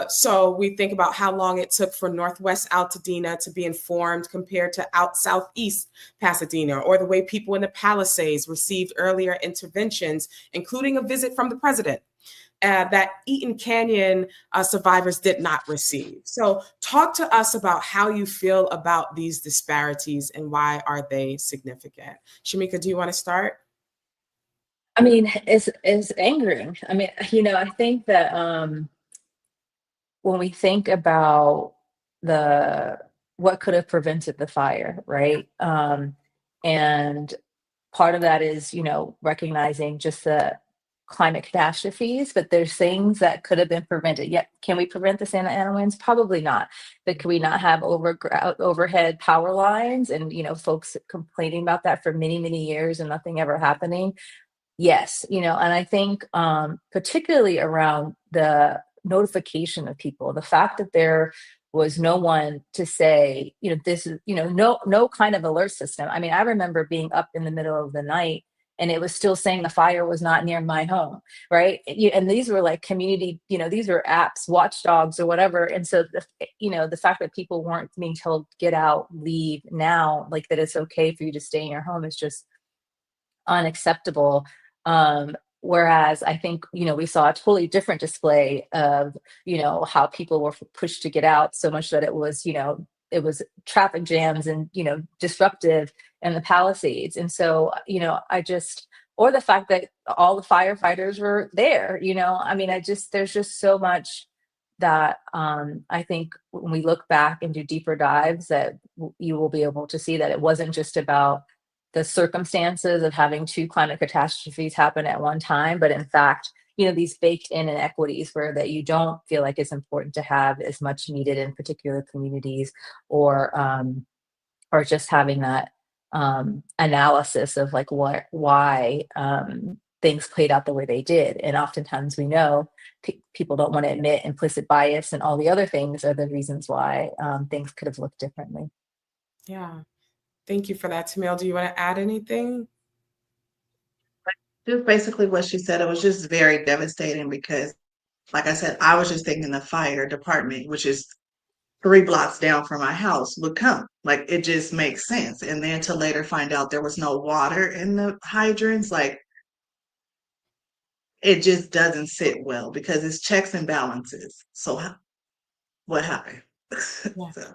So we think about how long it took for Northwest Altadena to be informed compared to Southeast Pasadena, or the way people in the Palisades received earlier interventions, including a visit from the president, that Eaton Canyon survivors did not receive. So talk to us about how you feel about these disparities and why are they significant. Shimica, do you want to start?
I mean, it's angering. I mean, I think that when we think about what could have prevented the fire, right? And part of that is, recognizing just the climate catastrophes, but there's things that could have been prevented. Yet, can we prevent the Santa Ana winds? Probably not. But can we not have overhead power lines and, folks complaining about that for many, many years and nothing ever happening? Yes, and I think particularly around the notification of people, the fact that there was no one to say, this is, no kind of alert system. I mean, I remember being up in the middle of the night and it was still saying the fire was not near my home, right? And these were like community, these were apps, watchdogs or whatever. And so, the fact that people weren't being told, get out, leave now, like that it's okay for you to stay in your home is just unacceptable. Whereas I think, we saw a totally different display of, how people were pushed to get out so much that it was, it was traffic jams and, disruptive in the Palisades. And so, or the fact that all the firefighters were there, I mean, there's just so much that I think when we look back and do deeper dives that you will be able to see that it wasn't just about the circumstances of having two climate catastrophes happen at one time, but in fact, these baked in inequities where that you don't feel like it's important to have as much needed in particular communities, or just having that analysis of like why things played out the way they did. And oftentimes we know people don't want to admit implicit bias and all the other things are the reasons why things could have looked differently.
Yeah. Thank you for that, Tamiel. Do you want to add anything?
Just basically what she said. It was just very devastating because, like I said, I was just thinking the fire department, which is 3 blocks down from my house, would come. Like, it just makes sense. And then to later find out there was no water in the hydrants, like, it just doesn't sit well because it's checks and balances. So what happened?
Yeah.
So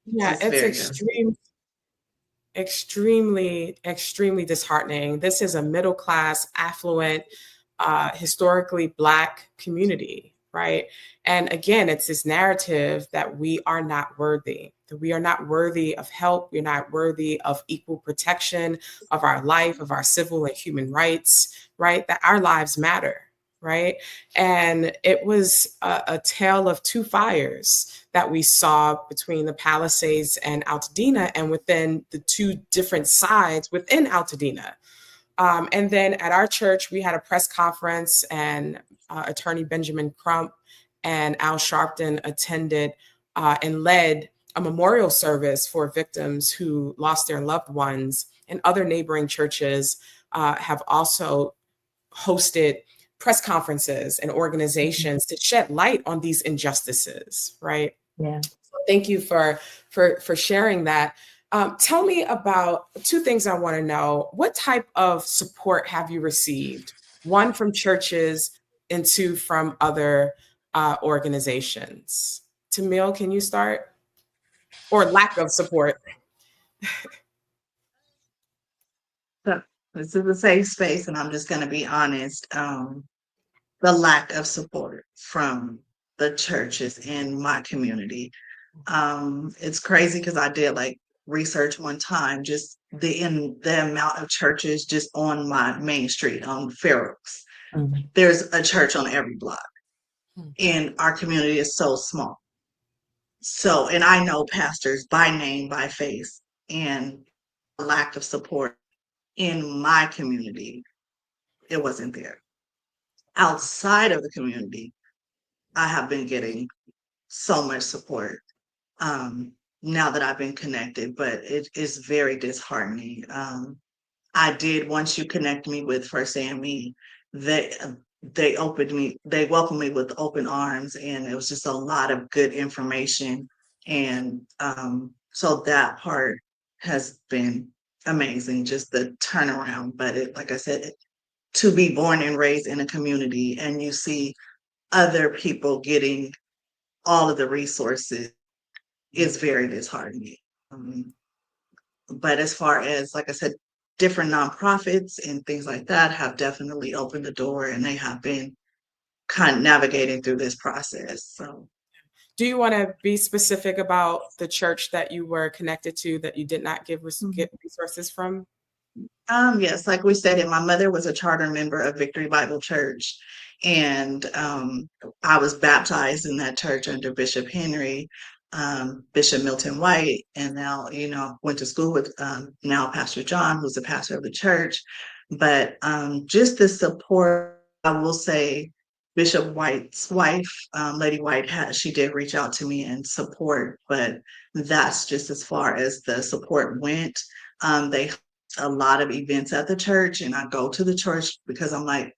Yeah,
just
it's
very devastating.
extremely disheartening. This is a middle class, affluent, historically Black community, right? And again, it's this narrative that we are not worthy, that we are not worthy of help, we're not worthy of equal protection of our life, of our civil and human rights, right? That our lives matter, right? And it was a tale of two fires that we saw between the Palisades and Altadena, and within the two different sides within Altadena. And then at our church, we had a press conference, and Attorney Benjamin Crump and Al Sharpton attended and led a memorial service for victims who lost their loved ones. And other neighboring churches have also hosted press conferences and organizations to shed light on these injustices, right?
Yeah.
So thank you for sharing that. Tell me about two things I want to know. What type of support have you received? One from churches and two from other organizations. Tamiel, can you start? Or lack of support?
So this is a safe space, and I'm just going to be honest. The lack of support from the churches in my community. It's crazy because I did like research one time, just the amount of churches just on my main street on Fair Oaks.
Mhm.
There's a church on every block,
Hmm.
and our community is so small. So, and I know pastors by name, by face, and lack of support in my community, it wasn't there. Outside of the community, I have been getting so much support now that I've been connected, but it is very disheartening. I did, once you connect me with First AME, they they welcomed me with open arms, and it was just a lot of good information. And so that part has been amazing, just the turnaround. But like I said, to be born and raised in a community and you see other people getting all of the resources is very disheartening. Um, but as far as, like I said, different nonprofits and things like that have definitely opened the door, and they have been kind of navigating through this process. So
Do you want to be specific about the church that you were connected to that you did not get resources from?
Yes, like we said, my mother was a charter member of Victory Bible Church, and I was baptized in that church under Bishop Henry, Bishop Milton White, and now, went to school with now Pastor John, who's the pastor of the church. But just the support, I will say, Bishop White's wife, Lady White, she did reach out to me and support, but that's just as far as the support went. They a lot of events at the church, and I go to the church because I'm like,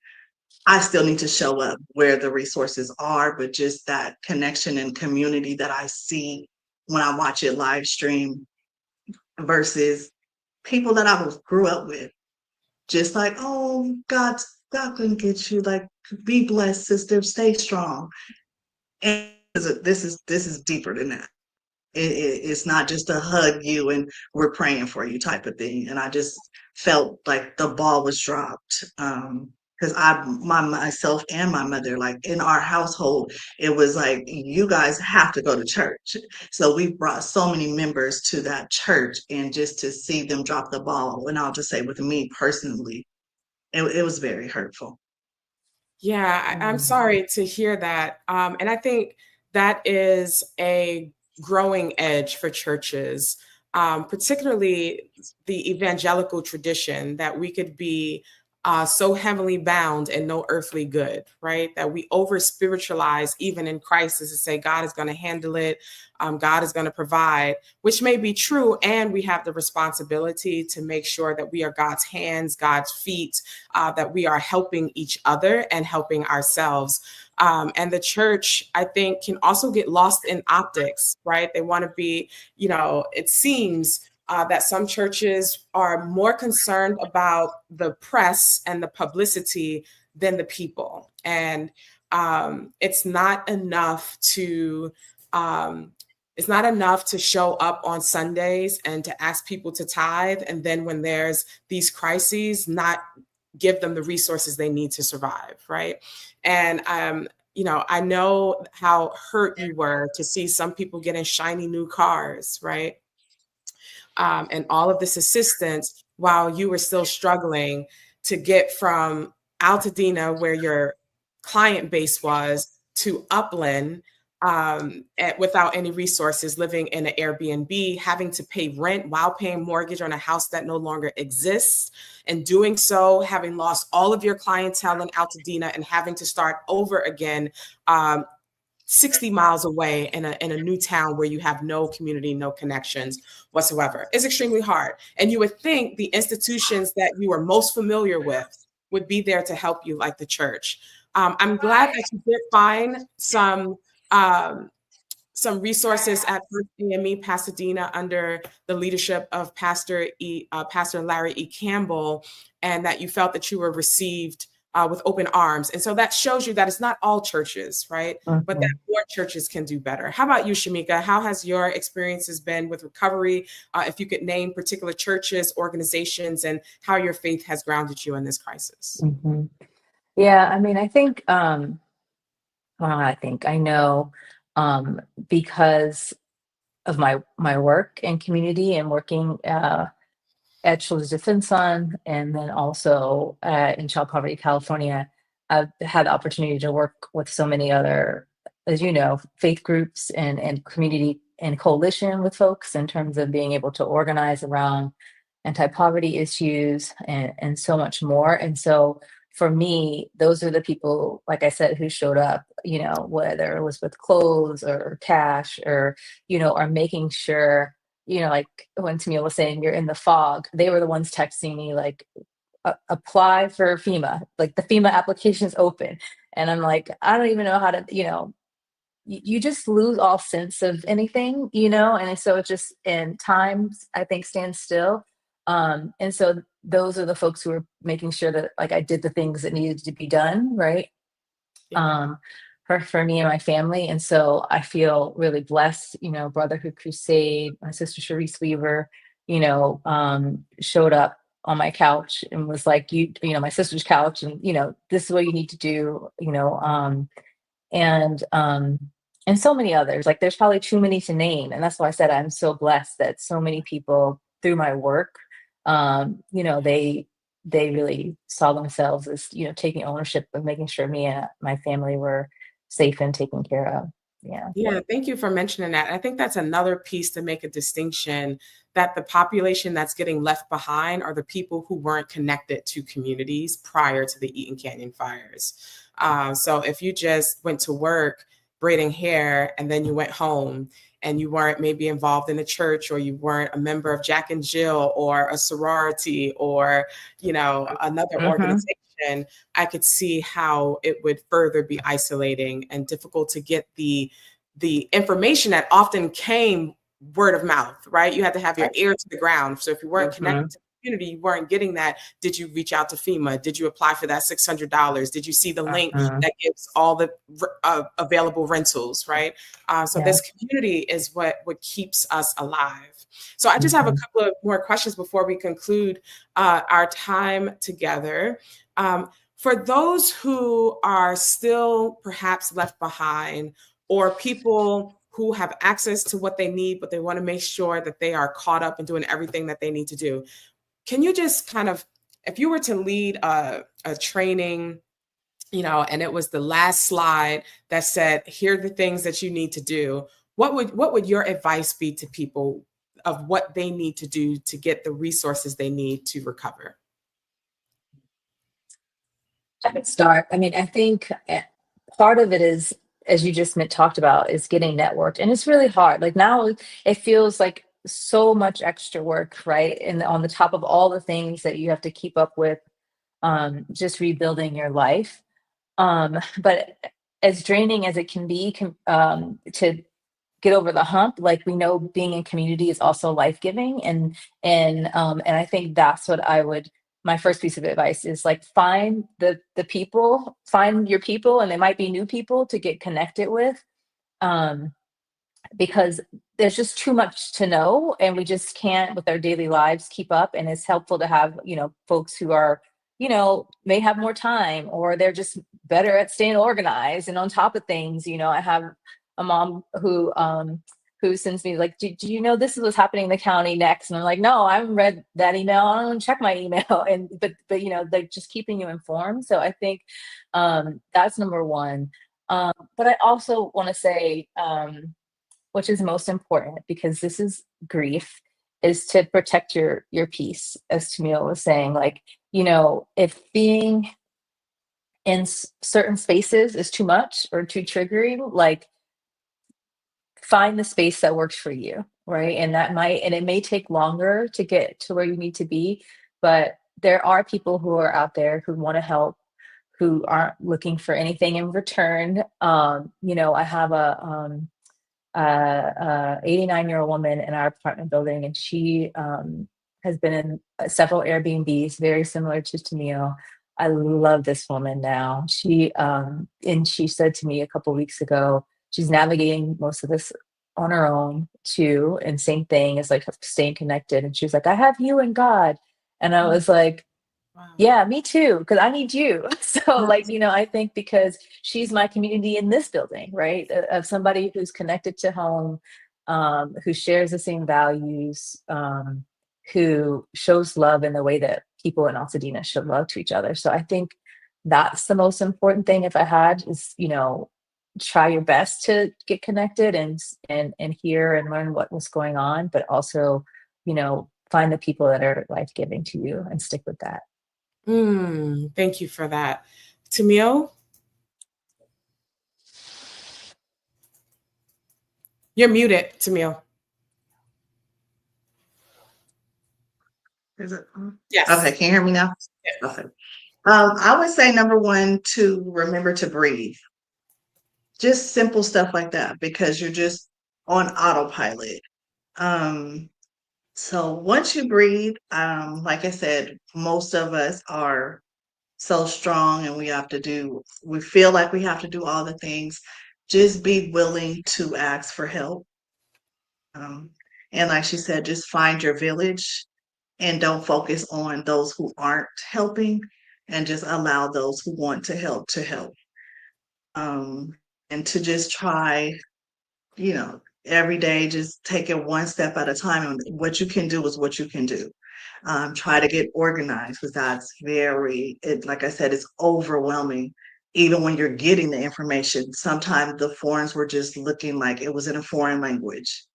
I still need to show up where the resources are, but just that connection and community that I see when I watch it live stream versus people that I grew up with, just like, oh, God can get you, like, be blessed, sister, stay strong. And this is deeper than that. It's not just a hug you and we're praying for you type of thing. And I just felt like the ball was dropped. Because myself and my mother, like in our household, it was like, you guys have to go to church. So we brought so many members to that church, and just to see them drop the ball, and I'll just say with me personally, it was very hurtful.
Yeah, I'm sorry to hear that. And I think that is a growing edge for churches, particularly the evangelical tradition, that we could be so heavily bound and no earthly good, right? That we over spiritualize even in crisis and say God is going to handle it, God is going to provide, which may be true. And we have the responsibility to make sure that we are God's hands, God's feet, that we are helping each other and helping ourselves. And the church, I think, can also get lost in optics, right? They want to be, it seems that some churches are more concerned about the press and the publicity than the people. And it's not enough to show up on Sundays and to ask people to tithe, and then when there's these crises, not give them the resources they need to survive, right? And I know how hurt you were to see some people getting shiny new cars, right? And all of this assistance while you were still struggling to get from Altadena, where your client base was, to Upland, without any resources, living in an Airbnb, having to pay rent while paying mortgage on a house that no longer exists. And doing so, having lost all of your clientele in Altadena and having to start over again, 60 miles away in a new town where you have no community, no connections whatsoever. It's extremely hard. And you would think the institutions that you are most familiar with would be there to help you, like the church. I'm glad that you did find some resources at First AME Pasadena under the leadership of Pastor Larry E. Campbell, and that you felt that you were received with open arms. And so that shows you that it's not all churches, right? Mm-hmm. But that more churches can do better. How about you, Shimica? How has your experiences been with recovery? If you could name particular churches, organizations, and how your faith has grounded you in this crisis.
Mm-hmm. Yeah, I mean, I think, I know because of my work and community and working at Children's Defense Fund, and then also in Child Poverty California, I've had the opportunity to work with so many other, as you know, faith groups and community and coalition with folks in terms of being able to organize around anti-poverty issues and so much more. And so for me, those are the people, like I said, who showed up, whether it was with clothes or cash or, are making sure, like when Tamiel was saying, you're in the fog, they were the ones texting me, like, apply for FEMA, like the FEMA application is open. And I'm like, I don't even know how to, you just lose all sense of anything, and so it just, in times, I think, stands still. And so those are the folks who are making sure that, like, I did the things that needed to be done, right? Yeah. For me and my family. And so I feel really blessed, Brotherhood Crusade, my sister Sharice Weaver, showed up on my couch and was like, my sister's couch, and, this is what you need to do, and so many others. Like there's probably too many to name. And that's why I said I'm so blessed that so many people through my work, you know, they really saw themselves as, you know, taking ownership of making sure me and my family were safe and taken care of. Yeah.
Yeah, thank you for mentioning that. I think that's another piece to make a distinction, that the population that's getting left behind are the people who weren't connected to communities prior to the Eaton Canyon fires. So if you just went to work braiding hair and then you went home and you weren't maybe involved in a church, or you weren't a member of Jack and Jill or a sorority or, you know, another organization, I could see how it would further be isolating and difficult to get the information that often came word of mouth, right? You had to have your ear to the ground. So if you weren't connected to the community, you weren't getting that. Did you reach out to FEMA? Did you apply for that $600? Did you see the link that gives all the available rentals, right? So this community is what keeps us alive. So I just have a couple of more questions before we conclude our time together. For those who are still perhaps left behind, or people who have access to what they need, but they want to make sure that they are caught up and doing everything that they need to do, can you just kind of, if you were to lead a training, you know, and it was the last slide that said, here are the things that you need to do, what would your advice be to people of what they need to do to get the resources they need to recover?
I could start. I mean, I think part of it is, as you just talked about, is getting networked, and it's really hard. Like now, it feels like so much extra work, right? And on the top of all the things that you have to keep up with, just rebuilding your life. But as draining as it can be, to get over the hump, like we know being in community is also life-giving, and I think that's what I would, my first piece of advice is like find the people, find your people, and they might be new people to get connected with, um because there's just too much to know, and we just can't with our daily lives keep up. And it's helpful to have, you know, folks who are, you know, may have more time, or they're just better at staying organized and on top of things. You know, I have a mom who sends me like, do you know this is what's happening in the county next? And I'm like, no, I haven't read that email, I don't check my email. And but you know, they're just keeping you informed. So I think that's number one. But I also want to say, which is most important, because this is grief, is to protect your peace, as Tamiel was saying. Like, you know, if being in certain spaces is too much or too triggering, like find the space that works for you, right? And it may take longer to get to where you need to be, but there are people who are out there who want to help, who aren't looking for anything in return. You know, I have a 89-year-old woman in our apartment building, and she has been in several Airbnbs, very similar to Tamiel. I love this woman now. And she said to me a couple weeks ago, she's navigating most of this on her own too, and same thing is like staying connected. And she was like, I have you and God. And I was like,
Wow.
yeah, me too, because I need you. So, like, you know, I think because she's my community in this building, right? Of somebody who's connected to home, who shares the same values, who shows love in the way that people in Altadena show love to each other. So I think that's the most important thing. If I had, is, you know, try your best to get connected and hear and learn what was going on, but also, you know, find the people that are life-giving to you and stick with that.
Thank you for that. Tamiel? You're muted, Tamiel.
Is it?
Yes.
Okay, can you hear me now?
Yes.
Okay. I would say number one, to remember to breathe. Just simple stuff like that, because you're just on autopilot. So once you breathe, like I said, most of us are so strong, and we feel like we have to do all the things. Just be willing to ask for help. And like she said, just find your village and don't focus on those who aren't helping, and just allow those who want to help to help. And to just try every day, just take it one step at a time. And what you can do is what you can do. Try to get organized, because that's like I said, it's overwhelming. Even when you're getting the information, sometimes the forms were just looking like it was in a foreign language.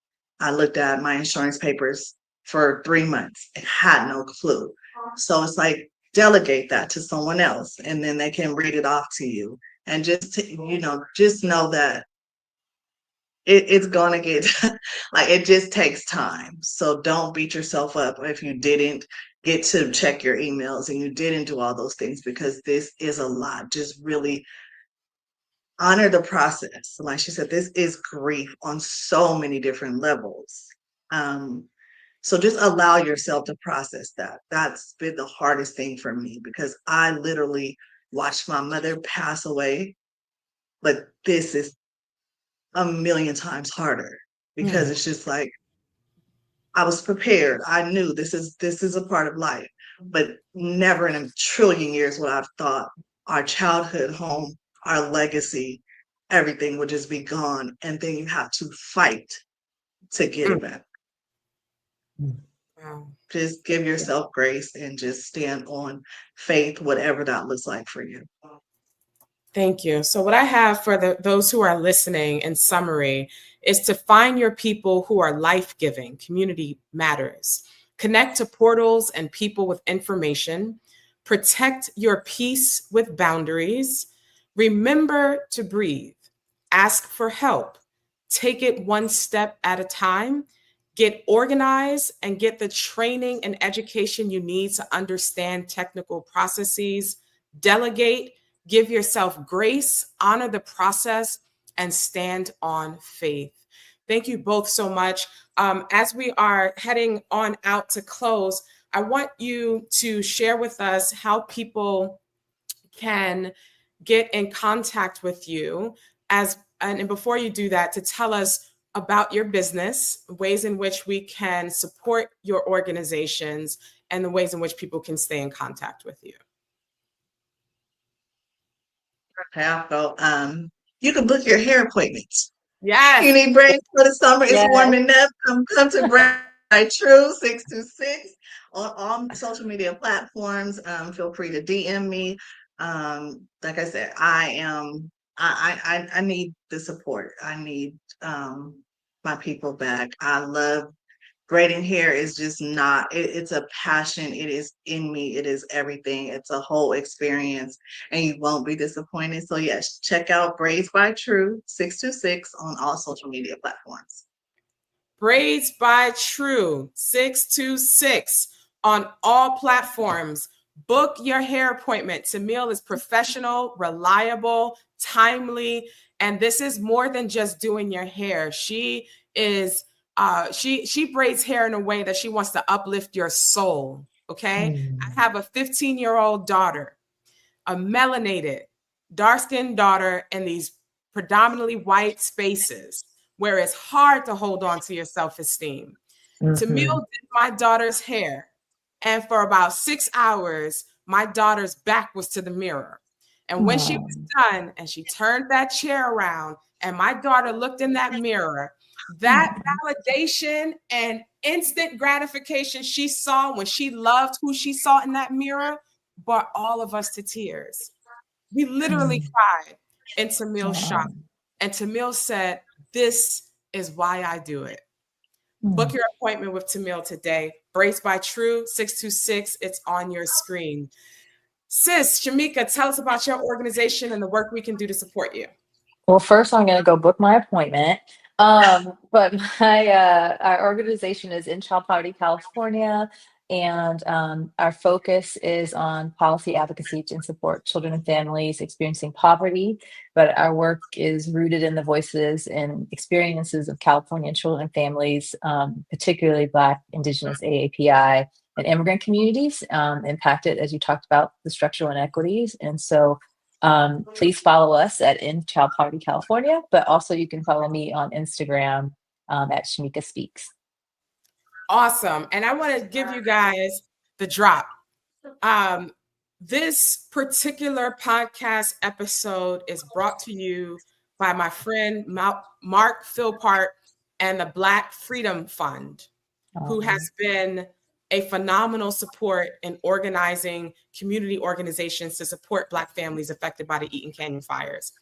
I looked at my insurance papers for 3 months and had no clue. So it's like, delegate that to someone else, and then they can read it off to you. And just know that it's gonna get like, it just takes time. So don't beat yourself up if you didn't get to check your emails and you didn't do all those things, because this is a lot. Just really honor the process. Like she said, this is grief on so many different levels. So just allow yourself to process that. That's been the hardest thing for me, because I literally watched my mother pass away, but this is a million times harder, because it's just like, I was prepared. I knew this is a part of life, but never in a trillion years would I've thought our childhood home, our legacy, everything would just be gone, and then you have to fight to get it back.
Wow.
Just give yourself grace and just stand on faith, whatever that looks like for you.
Thank you. So what I have for those who are listening in summary is to find your people who are life-giving. Community matters. Connect to portals and people with information. Protect your peace with boundaries. Remember to breathe. Ask for help. Take it one step at a time. Get organized and get the training and education you need to understand technical processes. Delegate. Give yourself grace, honor the process, and stand on faith. Thank you both so much. As we are heading on out to close, I want you to share with us how people can get in contact with you, and before you do that, to tell us about your business, ways in which we can support your organizations, and the ways in which people can stay in contact with you.
Okay, I'll go. You can book your hair appointments.
Yes.
You need braids for the summer. It's
Yes.
warming up. Come to Braids True 626 on all social media platforms. Feel free to DM me. Like I said, I need the support. I need my people back. I love braiding hair. Is just not, it's a passion. It is in me. It is everything. It's a whole experience, and you won't be disappointed. So yes, check out Braids by True 626 on all social media platforms.
Braids by True 626 on all platforms. Book your hair appointment. Tamiel is professional, reliable, timely, and this is more than just doing your hair. She is she braids hair in a way that she wants to uplift your soul. Okay. I have a 15-year-old daughter, a melanated, dark-skinned daughter in these predominantly white spaces where it's hard to hold on to your self-esteem. Tamiel did my daughter's hair, and for about 6 hours, my daughter's back was to the mirror. And when she was done and she turned that chair around and my daughter looked in that mirror, that validation and instant gratification she saw when she loved who she saw in that mirror brought all of us to tears. We literally cried in Tamiel's shop. And Tamiel said, "This is why I do it." Book your appointment with Tamiel today. Braids by True 626. It's on your screen. Sis, Shimica, tell us about your organization and the work we can do to support you.
Well, first I'm going to go book my appointment. But our organization is in Child Poverty, California, and our focus is on policy advocacy to support children and families experiencing poverty. But our work is rooted in the voices and experiences of California children and families, particularly Black, Indigenous, AAPI, and immigrant communities impacted, as you talked about, the structural inequities. And so please follow us in Child Poverty, California, but also you can follow me on Instagram at Shimica Speaks.
Awesome. And I want to give you guys the drop. This particular podcast episode is brought to you by my friend Mark Philpart and the Black Freedom Fund, who has been a phenomenal support in organizing community organizations to support Black families affected by the Eaton Canyon fires.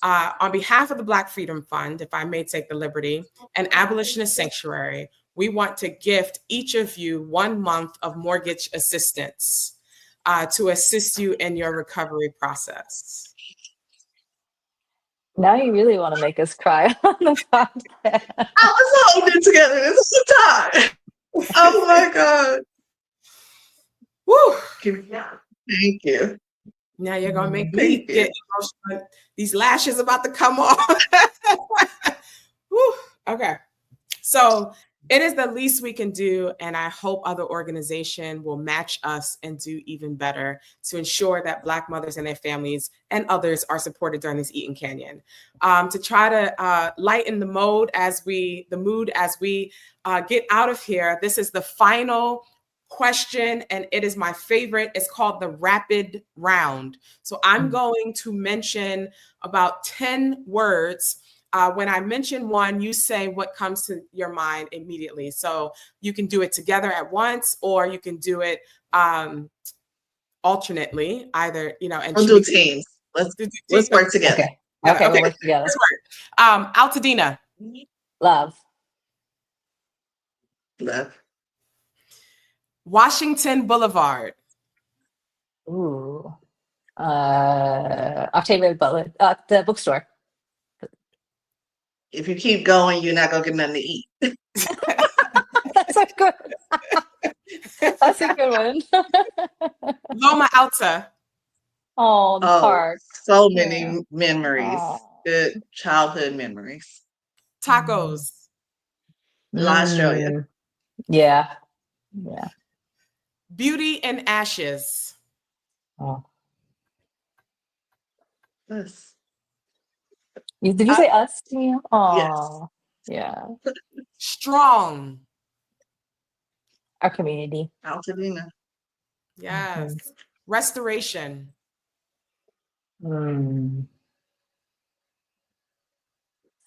On behalf of the Black Freedom Fund, if I may take the liberty, and Abolitionist Sanctuary, we want to gift each of you 1 month of mortgage assistance to assist you in your recovery process.
Now you really want to make us cry on the podcast.
I was holding it together this whole time. Oh my God.
Woo!
Thank you.
Now you're gonna make me get emotional. These lashes about to come off. Woo. Okay. So it is the least we can do, and I hope other organizations will match us and do even better to ensure that Black mothers and their families and others are supported during this Eaton Canyon. To try to lighten the mood as we get out of here, this is the final question, and it is my favorite. It's called the rapid round. So I'm going to mention about 10 words. When I mention one, you say what comes to your mind immediately. So you can do it together at once, or you can do it alternately, either, and
we'll do teams. Let's work together.
Okay, we'll work together.
Altadena.
Love.
Washington Boulevard.
Ooh. Octavia Butler, the bookstore.
If you keep going, you're not gonna get nothing to eat.
That's a good. That's a good one.
Loma Alta.
Oh, the park.
So many memories. Good childhood memories.
Tacos.
La Australia.
Yeah.
Beauty in Ashes.
Oh.
Us.
Did you say us?
Yes.
Oh, yeah.
Strong.
Our community.
Altadena.
Yes. Restoration.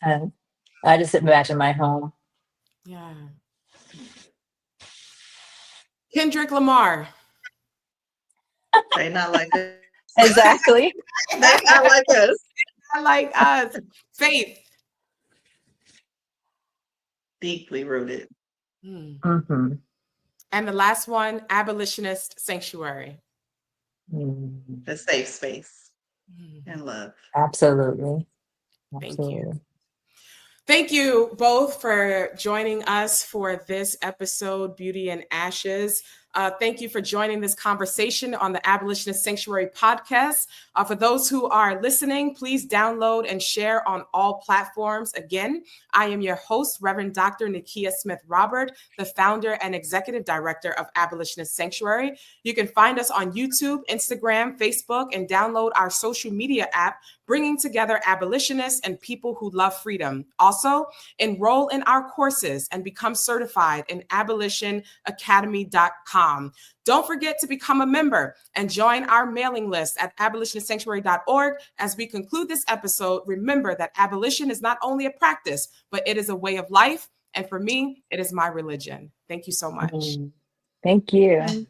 I just imagine my home.
Yeah. Kendrick Lamar.
They not like us.
Exactly.
They not like us.
Not like us. Faith.
Deeply rooted.
Mm-hmm.
And the last one, Abolitionist Sanctuary.
A safe space and love.
Absolutely.
Thank you. Thank you both for joining us for this episode, Beauty in Ashes. Thank you for joining this conversation on the Abolitionist Sanctuary podcast. For those who are listening, please download and share on all platforms. Again, I am your host, Reverend Dr. Nikia Smith-Robert, the founder and executive director of Abolitionist Sanctuary. You can find us on YouTube, Instagram, Facebook, and download our social media app, bringing together abolitionists and people who love freedom. Also, enroll in our courses and become certified in abolitionacademy.com. Don't forget to become a member and join our mailing list at abolitionistsanctuary.org. As we conclude this episode, remember that abolition is not only a practice, but it is a way of life. And for me, it is my religion. Thank you so much.
Thank you.